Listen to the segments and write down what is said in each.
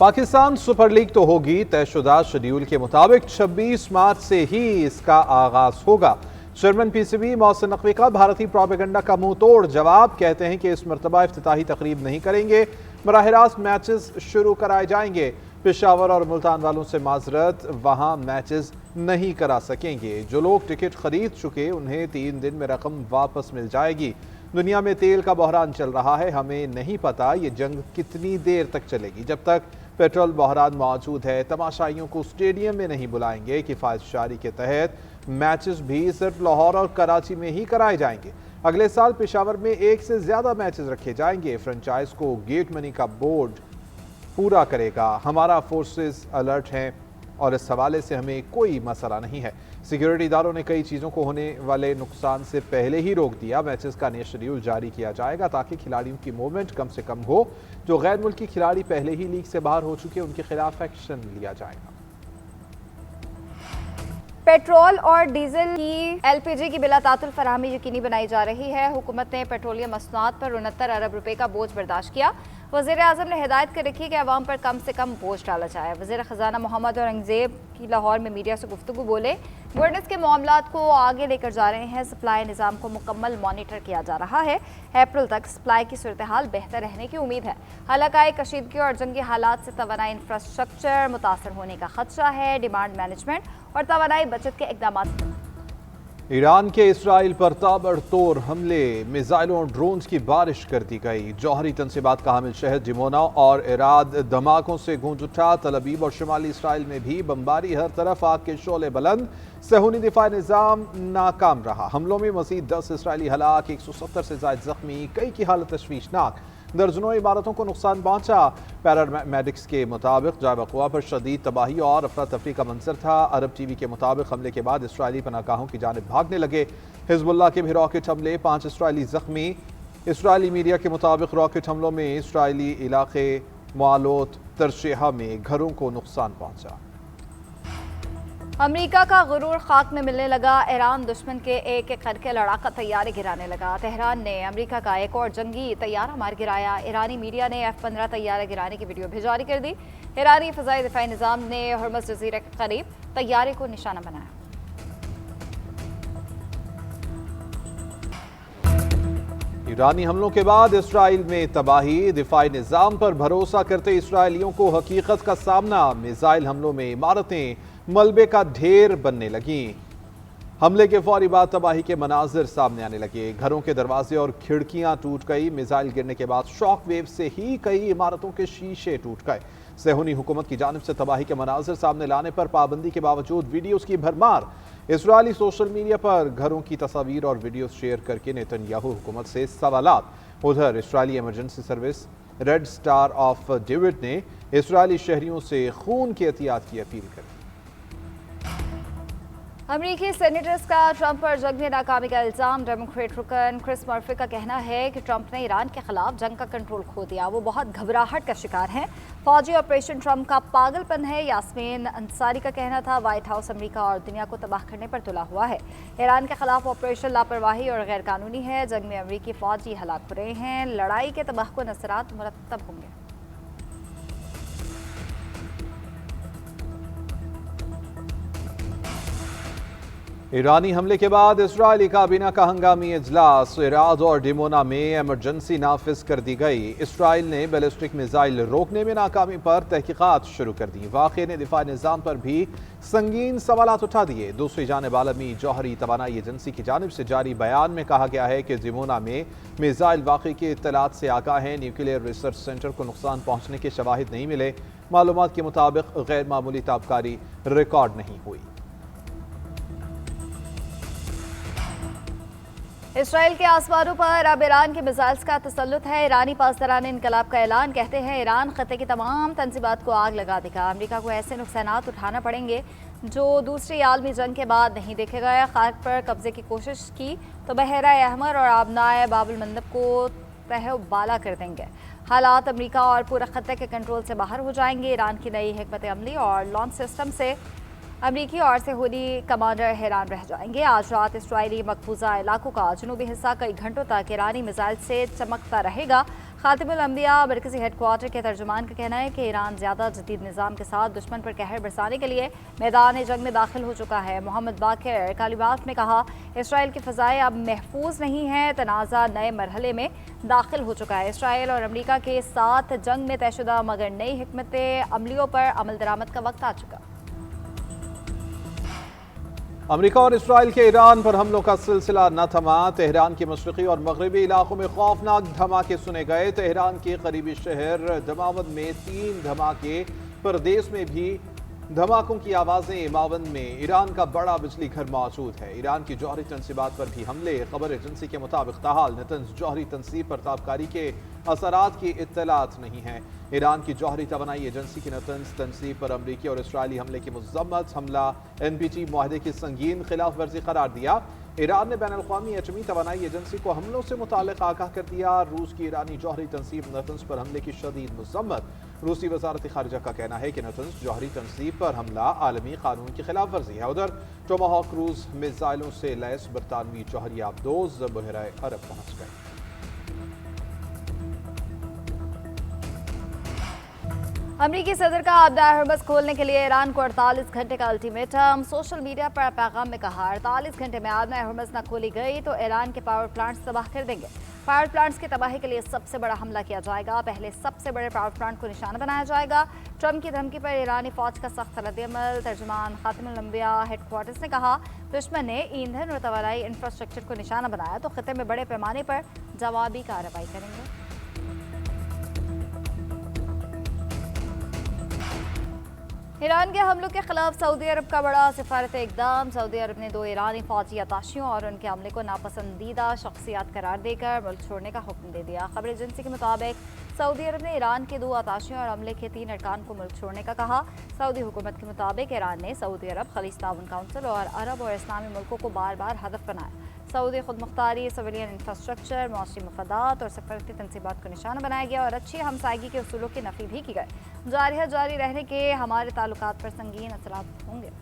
Pakistan super league तो होगी, तयशुदा schedule के मुताबिक 26 मार्च से ही इसका आगाज होगा। चेयरमैन पीसीबी मोहसिन नकवी का भारतीय प्रोपेगेंडा का मुंह तोड़ जवाब, कहते हैं कि इस मरतबा इफ्तिताही तकरीब नहीं करेंगे, बराह रास्त मैचेस शुरू कराए जाएंगे। पेशावर और मुल्तान वालों से माजरत, वहां मैचेस नहीं करा सकेंगे। जो लोग टिकट खरीद चुके उन्हें 3 दिन में रकम वापस मिल जाएगी। दुनिया में तेल का बहरान चल रहा है, हमें नहीं पता ये जंग कितनी देर तक चलेगी। जब तक पेट्रोल बहरान मौजूद है, तमाशाइयों को स्टेडियम में नहीं बुलाएंगे। किफायत शारी के तहत मैचेस भी सिर्फ लाहौर और कराची में ही कराए जाएंगे। अगले साल पेशावर में 1 से ज्यादा मैचेस रखे जाएंगे। फ्रेंचाइज को गेट मनी का बोर्ड पूरा करेगा। हमारा फोर्सेस अलर्ट हैं और इस हवाले से हमें कोई मसला नहीं है। सिक्योरिटी इदारों ने कई चीज़ों को होने वाले नुकसान से पहले ही रोक दिया। मैचेस का नया शेड्यूल जारी किया जाएगा ताकि खिलाड़ियों की मूवमेंट कम से कम हो। जो गैर मुल्की खिलाड़ी पहले ही लीग से बाहर हो चुके उनके खिलाफ एक्शन लिया जाएगा। पेट्रोल और डीजल की एलपीजी की बिला तातुल फराहमी यकीनी बनाई जा रही है। हुकूमत ने पेट्रोलियम मसनूआत पर 69 अरब रुपए का बोझ बर्दाश्त किया। वज़ीर आज़म ने हिदायत कर रखी कि अवाम पर कम से कम बोझ डाला जाए। वज़ीर ख़जाना मोहम्मद औरंगज़ेब की लाहौर में मीडिया से गुफ्तगू बोले, गवर्नेंस के मामलात को आगे लेकर जा रहे हैं। सप्लाई निज़ाम को मुकम्मल मॉनिटर किया जा रहा है। अप्रैल तक सप्लाई की सूरत हाल बेहतर रहने की उम्मीद है। हालांकि कशीदगी और जंगी हालात से तवानाई इंफ्रास्ट्रक्चर मुतासर होने का खदशा है। डिमांड मैनेजमेंट और तवानाई बचत के इक़दाम। ईरान के इसराइल पर ताबड़तोड़ हमले, मिसाइलों और ड्रोन्स की बारिश कर दी गई। जौहरी तनसीबात का हामिल शहर जिमोना और इराद धमाकों से गूंज उठा। तल अबीब और शुमाली इसराइल में भी बमबारी, हर तरफ आग के शोले बुलंद। सहूनी दिफाई निज़ाम नाकाम रहा। हमलों में मजीद 10 इसराइली हलाक, 170 से ज्यादा जख्मी, कई की हालत तशवीशनाक। दर्जनों इमारतों को नुकसान पहुंचा। पैरामेडिक्स के मुताबिक जाय वक़वा पर शदीद तबाही और अफरा तफरी का मंजर था। अरब टीवी के मुताबिक हमले के बाद इसराइली पनाहगाहों की जानिब भागने लगे। हिजबुल्लाह के भी रॉकेट हमले, 5 इसराइली जख्मी। इसराइली मीडिया के मुताबिक रॉकेट हमलों में इसराइली इलाके मालोत तरशेहा में घरों को नुकसान पहुंचा। अमेरिका का गुरूर खाक में मिलने लगा। ईरान दुश्मन के एक एक करके लड़ाका तैयारे गिराने लगा। तेहरान ने अमेरिका का एक और जंगी तैयारा मार गिराया। ईरानी मीडिया ने F-15 तैयारा गिराने की वीडियो भी जारी कर दी। ईरानी फ़ज़ाई दिफाई निज़ाम ने हुर्मुज़ जज़ीरे के करीब तैयारे को निशाना बनाया। ईरानी हमलों के बाद इसराइल में तबाही, दिफाई निज़ाम पर भरोसा करते इसराइलियों को हकीकत का सामना। मिसाइल हमलों में इमारतें मलबे का ढेर बनने लगी। हमले के फौरी बाद तबाही के मनाजिर सामने आने लगे। घरों के दरवाजे और खिड़कियां टूट गई। मिसाइल गिरने के बाद शॉक वेव से ही कई इमारतों के शीशे टूट गए। सहूनी हुकूमत की जानिब से तबाही के मनाजिर सामने लाने पर पाबंदी के बावजूद वीडियोस की भरमार। इसराइली सोशल मीडिया पर घरों की तस्वीर और वीडियो शेयर करके नेतन्याहू हुकूमत से सवालात। उधर Israeli emergency service red star of David ने इसराइली शहरियों से खून की एहतियात की अपील की। अमेरिकी सेनेटर्स का ट्रंप पर जंग में नाकामी का इल्ज़ाम। डेमोक्रेट रुकन क्रिस मर्फी का कहना है कि ट्रंप ने ईरान के खिलाफ जंग का कंट्रोल खो दिया। वो बहुत घबराहट का शिकार हैं। फौजी ऑपरेशन ट्रंप का पागलपन है। यास्मीन अंसारी का कहना था व्हाइट हाउस अमेरिका और दुनिया को तबाह करने पर तुला हुआ है। ईरान के खिलाफ ऑपरेशन लापरवाही और गैर कानूनी है। जंग में अमेरिकी फौजी हलाक हो रहे हैं। लड़ाई के तबाहकुन असरात मुरतब होंगे। ईरानी हमले के बाद इसराइली काबीना का हंगामी इजलास। इराद और डिमोना में इमरजेंसी नाफिज कर दी गई। इसराइल ने बैलिस्टिक मिसाइल रोकने में नाकामी पर तहकीकात शुरू कर दी। वाक़े ने दिफाई निज़ाम पर भी संगीन सवालात उठा दिए। दूसरी जानिब आलमी जौहरी तवानाई एजेंसी की जानिब से जारी बयान में कहा गया है कि डिमोना में मिसाइल वाक़े की इत्तलात से आगाह है। न्यूक्लियर रिसर्च सेंटर को नुकसान पहुँचने के शवाहिद नहीं मिले। मालूमात के मुताबिक गैर मामूली ताबकारी रिकॉर्ड नहीं हुई। इसराइल के आसमानों पर अब ईरान के मिसाइल्स का तसल्लुत है। ईरानी पासदारान इनकलाब का ऐलान, कहते हैं ईरान खत्ते की तमाम तंजीबात को आग लगा देगा। अमेरिका को ऐसे नुकसानात उठाना पड़ेंगे जो दूसरी आलमी जंग के बाद नहीं देखे गए। खाक पर कब्जे की कोशिश की तो बहरा अहमर और आबनाए बाबुल मंदब को तह बाला कर देंगे। हालात अमेरिका और पूरे खत्ते के कंट्रोल से बाहर हो जाएंगे। ईरान की नई हिकमत अमली और लॉन्च सिस्टम से अमरीकी और सऊदी कमांडर हैरान रह जाएंगे। आज रात इसराइली मकबूजा इलाकों का जनूबी हिस्सा कई घंटों तक ईरानी मिसाइल से चमकता रहेगा। खातिमुल अंबिया मरकजी हेडक्वार्टर के तर्जुमान का कहना है कि ईरान ज़्यादा जदीद निज़ाम के साथ दुश्मन पर कहर बरसाने के लिए मैदान जंग में दाखिल हो चुका है। मोहम्मद बाकर कालिबाफ ने कहा, इसराइल की फ़ज़ाएँ अब महफूज नहीं है, तनाज़ा नए मरहले में दाखिल हो चुका है। इसराइल और अमरीका के साथ जंग में तयशुदा मगर नई हिकमत अमलियों पर अमल दरामद का वक्त आ चुका। अमेरिका और इसराइल के ईरान पर हमलों का सिलसिला न थमा। तेहरान के मशरक़ी और मगरबी इलाकों में खौफनाक धमाके सुने गए। तेहरान के करीबी शहर दमावंद में 3 धमाके, प्रदेश में भी धमाकों की आवाज़ें। मावंद में ईरान का बड़ा बिजली घर मौजूद है। ईरान की जौहरी तनसीबात पर भी हमले। खबर एजेंसी के मुताबिक ताहाल नतंज जौहरी तनसीब पर ताबकारी के असरात की इत्तलात नहीं है। ईरान की जौहरी तवानाई एजेंसी की नतंज तनसीब पर अमरीकी और इसराइली हमले की मज़म्मत। हमला NPT माहदे की संगीन खिलाफ वर्जी करार दिया। ईरान ने बैन अल-अक़वामी एटमी तवानाई एजेंसी को हमलों से मुताल्लिक़ आगाह कर दिया। रूस की ईरानी जौहरी तनसीब नतंज पर हमले की शदीद मज़म्मत। रूसी वज़ारत ख़ारिजा का कहना है कि नतंज जौहरी तनसीब पर हमला आलमी कानून की खिलाफ वर्जी है। उधर टोमाहॉक क्रूज मिसाइलों से लैस बरतानवी जौहरी आबदोज बहरा अरब पहुँच गए। अमरीकी सदर का आबदार हरबस खोलने के लिए ईरान को 48 घंटे का अल्टीमेटम। सोशल मीडिया पर पैगाम में कहा, 48 घंटे में आबदार हरबस न खोली गई तो ईरान के पावर प्लांट्स तबाह कर देंगे। पावर प्लांट्स की तबाही के लिए सबसे बड़ा हमला किया जाएगा। पहले सबसे बड़े पावर प्लांट को निशाना बनाया जाएगा। ट्रंप की धमकी पर ईरानी फौज का सख्त रद्द-ए-अमल। तर्जुमान खातिमुल अंबिया हेडक्वार्टर्स ने कहा, दुश्मन ने ईंधन और तवानाई इंफ्रास्ट्रक्चर को निशाना बनाया तो खिते में बड़े पैमाने पर जवाबी कार्रवाई करेंगे। ईरान के हमलों के खिलाफ सऊदी अरब का बड़ा सिफारत इक़दाम। सऊदी अरब ने 2 ईरानी फौजी अताशियों और उनके अमले को नापसंदीदा शख्सियात करार देकर मुल्क छोड़ने का हुक्म दे दिया। खबर एजेंसी के मुताबिक सऊदी अरब ने ईरान के 2 अताशियों और अमले के 3 अरकान को मुल्क छोड़ने का कहा। सऊदी हुकूमत के मुताबिक ईरान ने सऊदी अरब, खलीज ताउन काउंसिल और अरब और इस्लामी मुल्कों को बार बार हदफ बनाया। सऊदी खुदमुख्तारी, सिविलियन इंफ्रास्ट्रक्चर, मौसमी मफादात और सफारती तनसीबात को निशाना बनाया गया और अच्छी हमसायगी के उसूलों की नफी भी की गई। जारी रहने के हमारे ताल्लुकात पर संगीन असरात होंगे।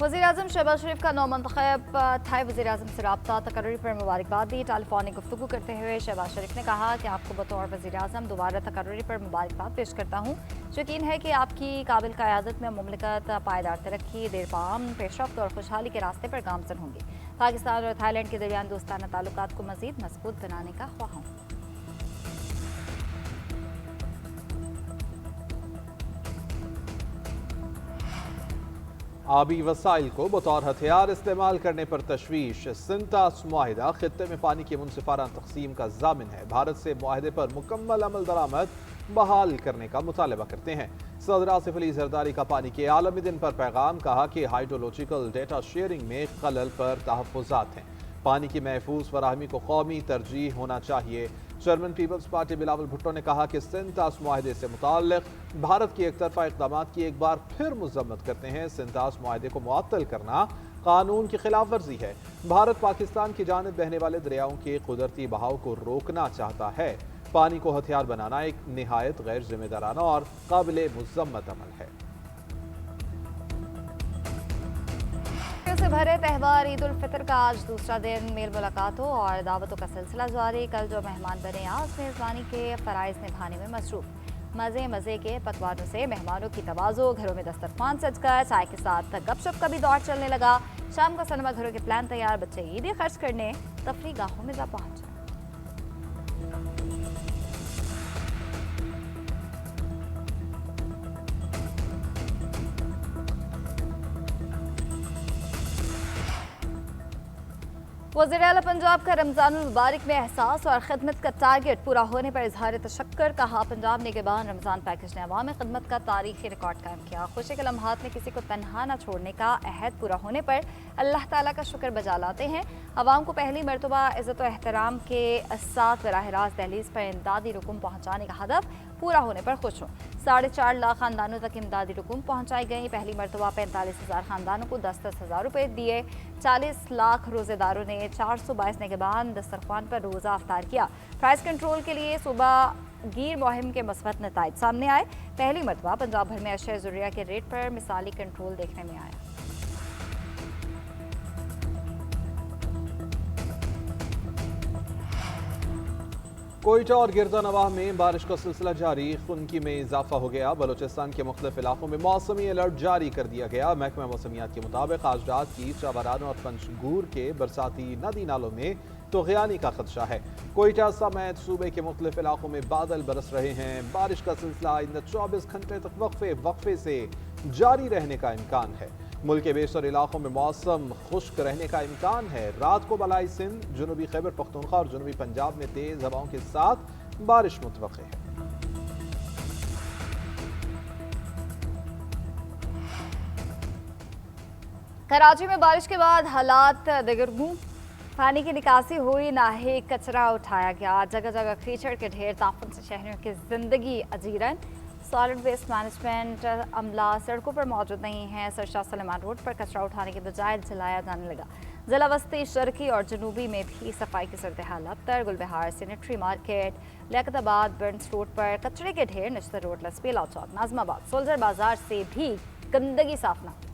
वज़ीर-ए-आज़म शहबाज शरीफ का नौमंतखब थाई वज़ीर-ए-आज़म से रब्ता तकर्री पर मुबारकबाद दी। टेलीफोनिक गुफ्तगू करते हुए शहबाज शरीफ ने कहा कि आपको बतौर वज़ीर-ए-आज़म दोबारा तकर्री पर मुबारकबाद पेश करता हूँ। यकीन है कि आपकी काबिल क़यादत में मुमलिकत पायदार तरक्की, देरपाम पेशरफ्त और खुशहाली के रास्ते पर गामज़न होंगी। पाकिस्तान और थाईलैंड के दरमियान दोस्ताना ताल्लुकात को मज़ीद मजबूत बनाने का ख्वाह हूँ। आबी वसाइल को बतौर हथियार इस्तेमाल करने पर तशवीश। सिंतास मुआहिदा खित्ते में पानी की मुनसिफाना तकसीम का जामिन है। भारत से मुआहिदे पर मुकम्मल अमल दरामद बहाल करने का मुतालबा करते हैं। सदर आसिफ अली जरदारी का पानी के आलमी दिन पर पैगाम। कहा कि हाइड्रोलॉजिकल डेटा शेयरिंग में खलल पर तहफ़्फ़ुज़ात हैं। पानी की महफूज फराहमी को कौमी तरजीह होना चाहिए। चेयरमैन पीपल्स पार्टी बिलावल भुट्टो ने कहा कि सिंतास मुआहिदे से मुताल्लिक भारत की एक तरफा इक़दामात की एक बार फिर मज़म्मत करते हैं। सिंतास मुआहिदे को मुअत्तल करना कानून की खिलाफ वर्जी है। भारत पाकिस्तान की जानिब बहने वाले दरियाओं के कुदरती बहाव को रोकना चाहता है। पानी को हथियार बनाना एक निहायत गैर जिम्मेदाराना और काबिल मुज़म्मत अमल है। से भरे त्यौहार ईद उल फितर का आज दूसरा दिन मेल मुलाकातों और दावतों का सिलसिला जारी। कल जो मेहमान बने आज मेज़बानी के फ़राइज़ निभाने में मसरूफ़। मज़े के पकवानों से मेहमानों की तवाज़ो, घरों में दस्तरखान सजकर चाय के साथ गपशप का भी दौर चलने लगा। शाम का सिनेमा घरों के प्लान तैयार, बच्चे ईदी खर्च करने तफरी गाहों में जा पहुँचे। वज़ीर आला पंजाब का रमज़ानुल मुबारक में एहसास और खिदमत का टारगेट पूरा होने पर इजहार तशक्कर। कहा, पंजाब निगहबान रमज़ान पैकेज ने अवाम खिदमत का तारीखी रिकॉर्ड कायम किया। खुशी के लम्हात में किसी को तन्हा न छोड़ने का अहद पूरा होने पर अल्लाह ताला का शुक्र बजा लाते हैं। अवाम को पहली मरतबा इज़्ज़त और एहतराम के साथ बराह रास्त दहलीज पर इमदादी रुकुम पहुँचाने का हदफ पूरा होने पर खुश हूँ। 4.5 लाख खानदानों तक इमदादी रकूम पहुँचाई गई। पहली मरतबा 45,000 खानदानों को 10-10 हज़ार रुपये दिए। 40 लाख रोज़ेदारों ने 422 निगहबान दस्तरखान पर रोज़ा अफ्तार किया। प्राइस कंट्रोल के लिए सुबह गिर मुहिम के मस्बत नताइज सामने आए। पहली मरतबा पंजाब भर में अशया ज़रूरिया के रेट पर मिसाली कंट्रोल देखने में आया। कोयटा और गिरदानवाह में बारिश का सिलसिला जारी। खुनकी में इजाफा हो गया। बलोचिस्तान के मुख्तलिफ इलाकों में मौसमी अलर्ट जारी कर दिया गया। महकमा मौसमियात के मुताबिक आज रात की चवारान और पंचगूर के बरसाती नदी नालों में तुग़यानी का खदशा है। कोयटा समेत सूबे के मुख्तलिफ इलाकों में बादल बरस रहे हैं। बारिश का सिलसिला आइंदा 24 घंटे तक वक्फे से जारी रहने का इम्कान है। मुल्क के बेशतर इलाकों में मौसम खुश्क रहने का इम्कान है। रात को बलाई सिंध, जनूबी खैबर पख्तूनख्वा और जनूबी पंजाब में तेज हवाओं के साथ बारिश मुतवक्के है। कराची में बारिश के बाद हालात दगरगू। पानी की निकासी हुई, ना ही कचरा उठाया गया। जगह जगह कीचड़ के ढेर, ताफन से शहरियों की जिंदगी अजीरन। सॉलिड वेस्ट मैनेजमेंट अमला सड़कों पर मौजूद नहीं है। सरशाह सलेमान रोड पर कचरा उठाने के बजाय जलाया जाने लगा। जिला वस्ती, शर्की और जनूबी में भी सफाई की सूरत हाल अबतर। Gulbahar, sanitary market, Liaquatabad, Burns road पर कचरे के ढेर। नश्तर रोड, लसपी, लाल चौक, नाजमाबाद, सोल्जर बाजार से भी गंदगी साफ न।